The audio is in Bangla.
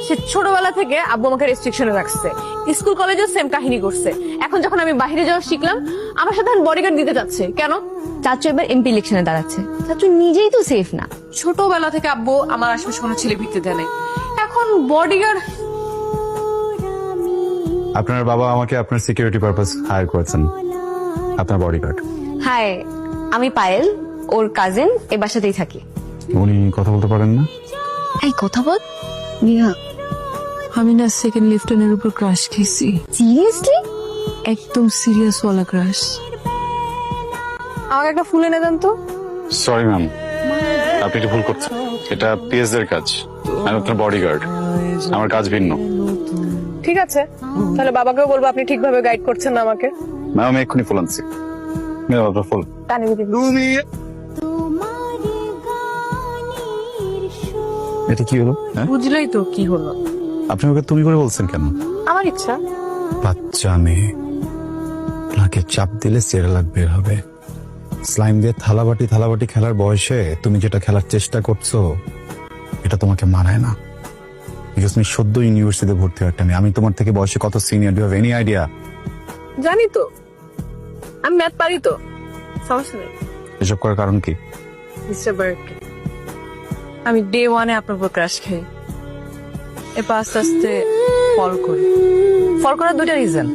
সে ছোটবেলা থেকে আব্বু আমাকে রেস্ট্রিকশনে রাখছে, স্কুল কলেজেও সেম কাহিনী করছে। এখন যখন আমি বাইরে যাওয়া শিখলাম, আমার সাথে বডিগার্ড দিতে যাচ্ছে কেন? চাচু এবার এমপি ইলেকশনে দাঁড়াচ্ছে, চাচু নিজেই তো সেফ না। ছোটবেলা থেকে আব্বু আমার আশেপাশে কোনো ছেলে ভিড়তে দেয় নাই, এখন বডিগার্ড। আপনার বাবা আমাকে আপনার সিকিউরিটি পারপাস হায়ার করেছেন, আপনার বডিগার্ড। হাই, আমি পায়েল, ওর কাজিন, এ বাসাতেই থাকি। উনি কথা বলতে পারেন না? এই কথা বল। নিয়া, আমি না সেকেন্ড লিফটেনের উপর ক্রাশ খেয়েছি, সিরিয়াসলি? একদম সিরিয়াস ওয়ালা ক্রাশ। আমাকে একটা ফুল এনে দেন তো। সরি ম্যাম, আপনি একটু ভুল করছেন। এটা পিএস এর কাজ, আমি আপনার বডিগার্ড, আমার কাজ ভিন্ন। ঠিক আছে, তাহলে বাবাকেও বলবো আপনি ঠিকভাবে গাইড করছেন না আমাকে। ম্যাম আমি এক্ষুনি ফুল আনছি। ম্যাম আপনার ফুল। কানে দিতে এটা কি হলো? হ্যাঁ? বুঝলেই তো কি হলো। আপনি ওকে তুমি করে বলছেন কেন? আমার ইচ্ছা। বাচ্চা মেয়ে, নাকে চাপ দিলে সেরেলাক বের হবে। স্লাইম দিয়ে থালাবাটি খেলার বয়সে তুমি যেটা খেলার চেষ্টা করছো, এটা তোমাকে মানায় না। বিকজ তুমি সদ্য ইউনিভার্সিটিতে ভর্তি হওয়া একটা মেয়ে। আমি তোমার থেকে বয়সে কত senior, you have any idea? জানি তো, আমি ম্যাথ পারি তো, সমস্যা নেই। এসব করার কারণ কি? মিস্টার বার্কে, আমি ডে ওয়ানে আপনার উপর ক্রাশ খাই, এরপর আস্তে আস্তে ফল করি। ফল করার দুটা রিজন।